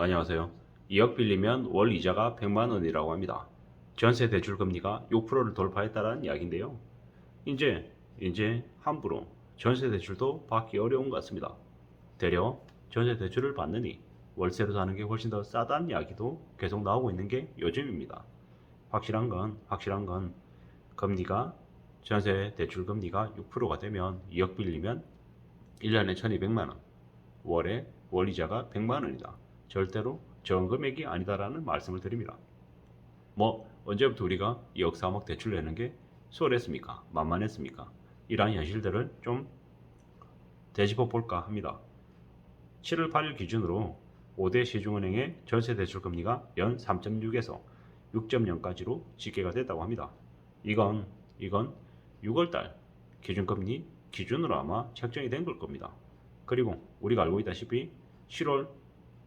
안녕하세요. 2억 빌리면 월 이자가 100만 원이라고 합니다. 전세 대출 금리가 6%를 돌파했다는 이야기인데요. 이제 함부로 전세 대출도 받기 어려운 것 같습니다. 되려 전세 대출을 받느니 월세로 사는 게 훨씬 더 싸다는 이야기도 계속 나오고 있는 게 요즘입니다. 확실한 건 금리가 전세 대출 금리가 6%가 되면 2억 빌리면 1년에 1200만 원, 월에 월이자가 100만 원이다. 절대로 적은 금액이 아니다라는 말씀을 드립니다. 언제부터 우리가 2억 3억 대출 내는 게 수월했습니까? 만만했습니까? 이러한 현실들을 좀 되짚어 볼까 합니다. 7월 8일 기준으로 5대 시중은행의 전세 대출 금리가 연 3.6에서 6.0까지로 집계가 됐다고 합니다. 이건 6월달 기준금리 기준으로 아마 책정이 된 걸 겁니다. 그리고 우리가 알고 있다시피 7월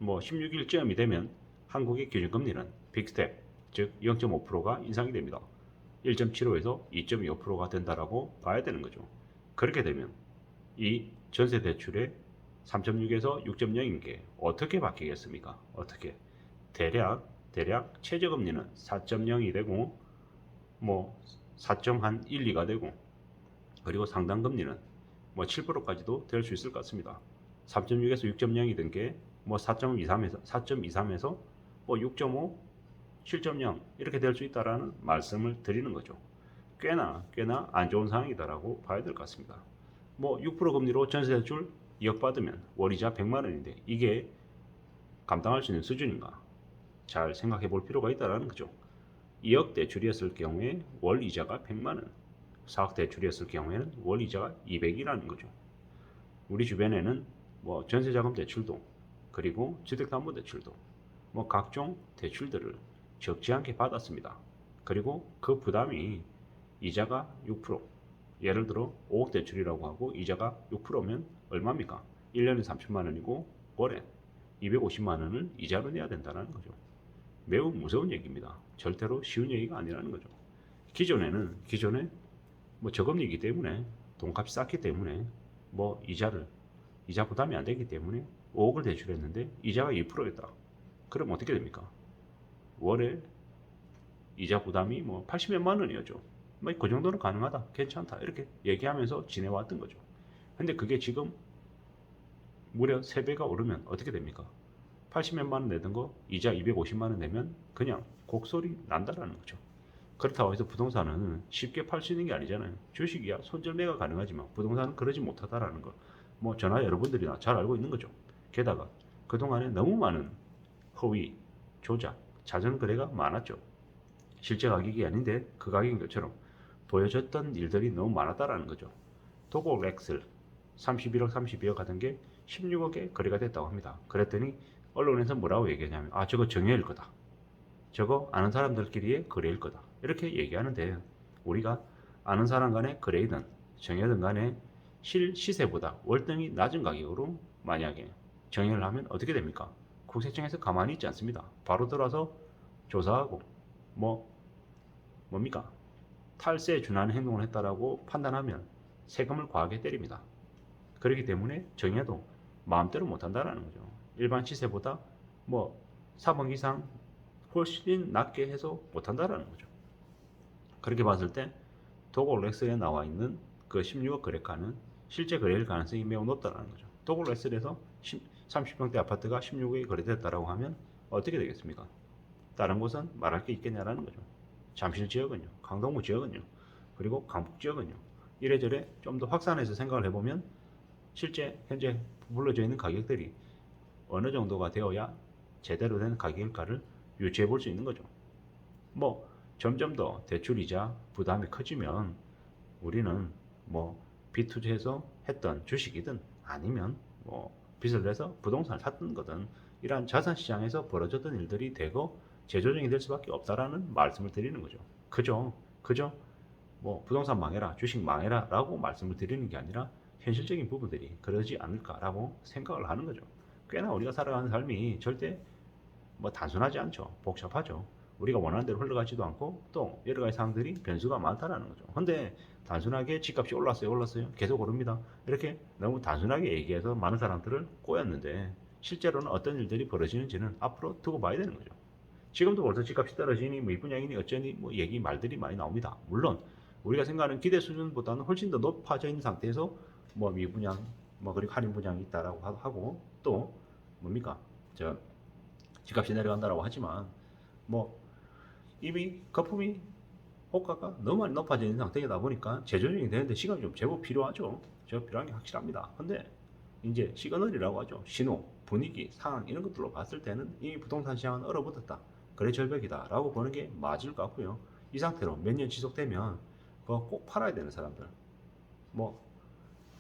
16일쯤이 되면 한국의 기준금리는 빅스텝, 즉 0.5%가 인상이 됩니다. 1.75에서 2.25%가 된다라고 봐야 되는 거죠. 그렇게 되면 이 전세 대출의 3.6에서 6.0인 게 어떻게 바뀌겠습니까? 어떻게? 대략 최저금리는 4.0이 되고 4.12가 되고 그리고 상당금리는 7%까지도 될 수 있을 것 같습니다. 3.6에서 6.0이 된 게 4.23에서 6.5, 7.0 이렇게 될 수 있다라는 말씀을 드리는 거죠. 꽤나 안 좋은 상황이다라고 봐야 될 것 같습니다. 6% 금리로 전세 대출 2억 받으면 월이자 100만 원인데 이게 감당할 수 있는 수준인가? 잘 생각해 볼 필요가 있다라는 거죠. 2억 대출이었을 경우에 월 이자가 100만 원, 4억 대출이었을 경우에는 월 이자가 200이라는 거죠. 우리 주변에는 전세자금 대출도 그리고 주택담보대출도 각종 대출들을 적지 않게 받았습니다. 그리고 그 부담이 이자가 6%, 예를 들어 5억 대출이라고 하고 이자가 6%면 얼마입니까? 1년에 30만 원이고 월에 250만 원을 이자로 내야 된다는 거죠. 매우 무서운 얘기입니다. 절대로 쉬운 얘기가 아니라는 거죠. 기존에 저금리이기 때문에 돈값이 쌌기 때문에 이자 부담이 안 되기 때문에 5억을 대출했는데 이자가 2%였다. 그럼 어떻게 됩니까? 월에 이자 부담이 80몇만 원이었죠. 그 정도는 가능하다. 괜찮다. 이렇게 얘기하면서 지내왔던 거죠. 근데 그게 지금 무려 3배가 오르면 어떻게 됩니까? 80몇만 원 내던 거 이자 250만 원 내면 그냥 곡소리 난다라는 거죠. 그렇다고 해서 부동산은 쉽게 팔 수 있는 게 아니잖아요. 주식이야 손절매가 가능하지만 부동산은 그러지 못하다라는 걸 저나 여러분들이나 잘 알고 있는 거죠. 게다가 그동안에 너무 많은 허위, 조작, 자전 거래가 많았죠. 실제 가격이 아닌데 그 가격인 것처럼 보여졌던 일들이 너무 많았다라는 거죠. 도곡 렉슬 31억, 32억 하던 게 16억에 거래가 됐다고 합니다. 그랬더니 언론에서 뭐라고 얘기하냐면 저거 정예일 거다. 저거 아는 사람들끼리의 거래일 거다. 이렇게 얘기하는데 우리가 아는 사람 간의 거래이든 정예든 간에 시세보다 월등히 낮은 가격으로 만약에 정예를 하면 어떻게 됩니까? 국세청에서 가만히 있지 않습니다. 바로 들어와서 조사하고 뭡니까? 탈세에 준하는 행동을 했다라고 판단하면 세금을 과하게 때립니다. 그렇기 때문에 정예도 마음대로 못한다라는 거죠. 일반 시세보다 3억 이상 훨씬 낮게 해서 못한다라는 거죠. 그렇게 봤을 때 도골렉스에 나와 있는 그 16억 거래가는 실제 거래일 가능성이 매우 높다는 거죠. 도골렉스에서 30평대 아파트가 16억에 거래됐다라고 하면 어떻게 되겠습니까? 다른 곳은 말할 게 있겠냐라는 거죠. 잠실 지역은요, 강동구 지역은요, 그리고 강북 지역은요. 이래저래 좀 더 확산해서 생각을 해보면 실제 현재 불러져 있는 가격들이 어느 정도가 되어야 제대로 된 가격일까를 유추해 볼 수 있는 거죠. 점점 더 대출이자 부담이 커지면 우리는 빚 투자해서 했던 주식이든 아니면 빚을 내서 부동산을 샀던 거든 이러한 자산시장에서 벌어졌던 일들이 되고 재조정이 될 수밖에 없다라는 말씀을 드리는 거죠. 그죠? 부동산 망해라, 주식 망해라 라고 말씀을 드리는 게 아니라 현실적인 부분들이 그러지 않을까라고 생각을 하는 거죠. 꽤나 우리가 살아가는 삶이 절대 단순하지 않죠. 복잡하죠. 우리가 원하는 대로 흘러가지도 않고 또 여러 가지 상황들이 변수가 많다라는 거죠. 근데 단순하게 집값이 올랐어요. 계속 오릅니다. 이렇게 너무 단순하게 얘기해서 많은 사람들을 꼬였는데 실제로는 어떤 일들이 벌어지는지는 앞으로 두고 봐야 되는 거죠. 지금도 벌써 집값이 떨어지니 뭐 미분양이니 어쩌니 뭐 얘기 말들이 많이 나옵니다. 물론 우리가 생각하는 기대 수준보다는 훨씬 더 높아져 있는 상태에서 뭐 미분양 뭐 그리고 할인 분양이 있다라고 하고 또 뭡니까 저 집값이 내려간다라고 하지만 뭐 이미 거품이 호가가 너무 많이 높아져 있는 상태이다 보니까 재조정이 되는데 시간이 좀 제법 필요하죠. 제법 필요한 게 확실합니다. 근데 이제 시그널이라고 하죠. 신호, 분위기, 상황 이런 것들로 봤을 때는 이미 부동산 시장은 얼어붙었다. 거래 절벽이다 라고 보는 게 맞을 것 같고요. 이 상태로 몇 년 지속되면 그거 꼭 팔아야 되는 사람들 뭐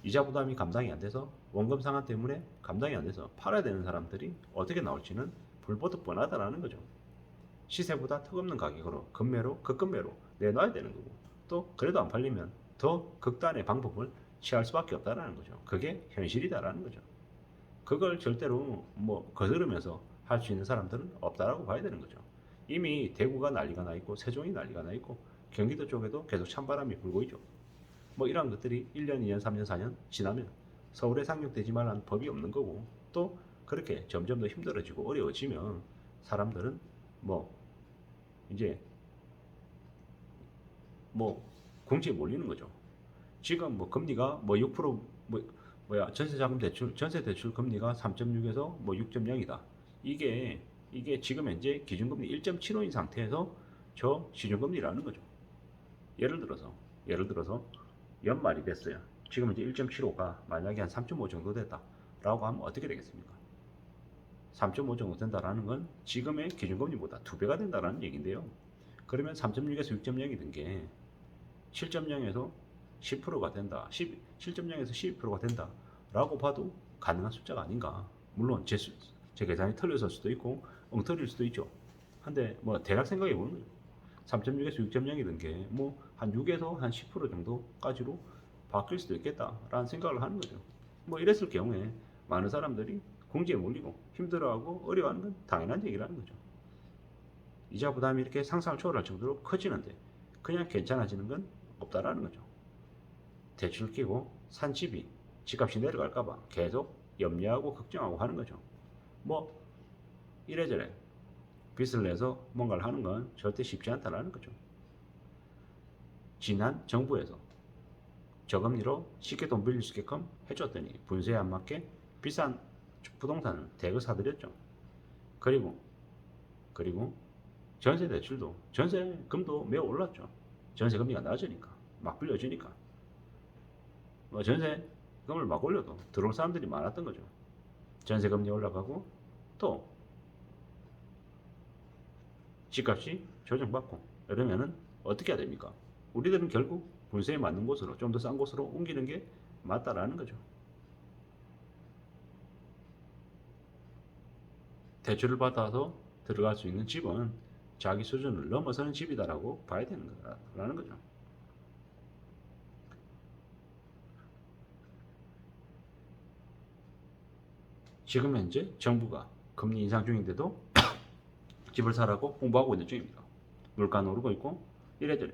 이자 부담이 감당이 안 돼서 원금 상환 때문에 감당이 안 돼서 팔아야 되는 사람들이 어떻게 나올지는 불보듯 뻔하다라는 거죠. 시세보다 턱없는 가격으로 급매로 급급매로 내놔야 되는 거고 또 그래도 안 팔리면 더 극단의 방법을 취할 수밖에 없다라는 거죠. 그게 현실이다라는 거죠. 그걸 절대로 뭐 거스르면서 할 수 있는 사람들은 없다라고 봐야 되는 거죠. 이미 대구가 난리가 나 있고 세종이 난리가 나 있고 경기도 쪽에도 계속 찬바람이 불고 있죠. 뭐 이런 것들이 1년, 2년, 3년, 4년 지나면 서울에 상륙되지 말라는 법이 없는 거고 또 그렇게 점점 더 힘들어지고 어려워지면 사람들은 뭐 이제 뭐 궁지에 몰리는 거죠. 지금 뭐 금리가 뭐 6%뭐 뭐야 전세자금 대출 전세 대출 금리가 3.6에서 뭐 6.0이다. 이게 지금 현재 기준금리 1.75인 상태에서 저 시중금리라는 거죠. 예를 들어서 연말이 됐어요. 지금 이제 1.75가 만약에 한 3.5 정도 됐다라고 하면 어떻게 되겠습니까? 3.5 정도 된다라는 건 지금의 기준금리보다 2배가 된다라는 얘기인데요. 그러면 3.6에서 6.0이 된 게 7.0에서 10%가 된다. 7.0에서 12%가 된다. 라고 봐도 가능한 숫자가 아닌가. 물론 제 계산이 틀렸을 수도 있고 엉터리일 수도 있죠. 근데 뭐 대략 생각해 보면 3.6에서 6.0이 된 게 뭐 한 6에서 한 10% 정도까지로 바뀔 수도 있겠다라는 생각을 하는 거죠. 뭐 이랬을 경우에 많은 사람들이 궁지에 몰리고 힘들어하고 어려워하는 건 당연한 얘기라는 거죠. 이자 부담이 이렇게 상상을 초월할 정도로 커지는데 그냥 괜찮아지는 건 없다라는 거죠. 대출 끼고 산 집이 집값이 내려갈까봐 계속 염려하고 걱정하고 하는 거죠. 뭐 이래저래 빚을 내서 뭔가를 하는 건 절대 쉽지 않다라는 거죠. 지난 정부에서 저금리로 쉽게 돈 빌릴 수 있게끔 해줬더니 분수에 안 맞게 비싼 부동산을 대거 사들였죠. 그리고 전세 대출도 전세금도 매우 올랐죠. 전세금리가 낮으니까 막 빌려주니까 뭐 전세금을 막 올려도 들어올 사람들이 많았던 거죠. 전세금리 올라가고 또 집값이 조정받고 이러면은 어떻게 해야 됩니까? 우리들은 결국 분수에 맞는 곳으로 좀 더 싼 곳으로 옮기는 게 맞다라는 거죠. 대출을 받아서 들어갈 수 있는 집은 자기 수준을 넘어서는 집이다라고 봐야 되는 거라는 거죠. 지금 현재 정부가 금리 인상 중인데도 집을 사라고 홍보하고 있는 중입니다. 물가는 오르고 있고 이래저래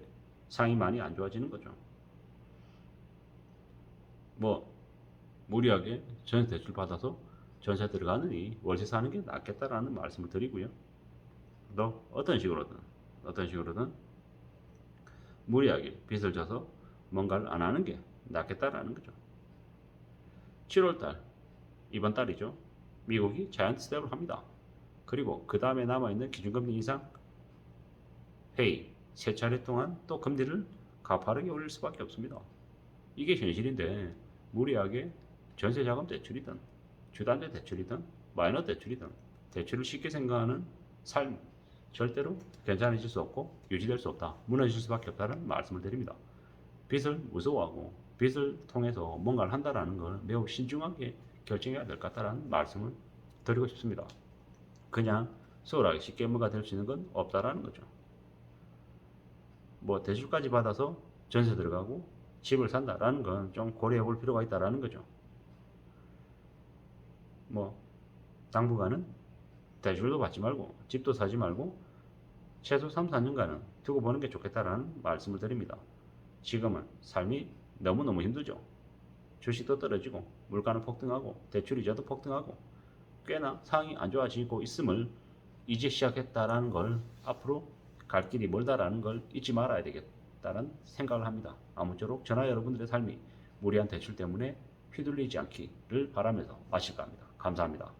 상이 많이 안 좋아지는 거죠. 뭐 무리하게 전세 대출 받아서 전세 들어가느니 월세 사는 게 낫겠다라는 말씀을 드리고요. 또 어떤 식으로든 무리하게 빚을 져서 뭔가를 안 하는 게 낫겠다라는 거죠. 7월달 이번 달이죠. 미국이 자이언트 스텝을 합니다. 그리고 그 다음에 남아있는 기준금리 인상 회의 3차례 동안 또 금리를 가파르게 올릴 수밖에 없습니다. 이게 현실인데 무리하게 전세자금 대출이든 주담대 대출이든 마이너 대출이든 대출을 쉽게 생각하는 삶 절대로 괜찮아질 수 없고 유지될 수 없다. 무너질 수밖에 없다는 말씀을 드립니다. 빚을 무서워하고 빚을 통해서 뭔가를 한다라는 걸 매우 신중하게 결정해야 될 것 같다는 말씀을 드리고 싶습니다. 그냥 수월하게 쉽게 뭐가 될 수 있는 건 없다라는 거죠. 뭐 대출까지 받아서 전세 들어가고 집을 산다라는 건 좀 고려해 볼 필요가 있다라는 거죠. 뭐 당분간은 대출도 받지 말고 집도 사지 말고 최소 3, 4년간은 두고 보는 게 좋겠다라는 말씀을 드립니다. 지금은 삶이 너무너무 힘들죠. 주식도 떨어지고 물가는 폭등하고 대출 이자도 폭등하고 꽤나 상황이 안 좋아지고 있음을 이제 시작했다라는 걸, 앞으로 갈 길이 멀다라는 걸 잊지 말아야 되겠다는 생각을 합니다. 아무쪼록 저나 여러분들의 삶이 무리한 대출 때문에 휘둘리지 않기를 바라면서 마칠까 합니다. 감사합니다.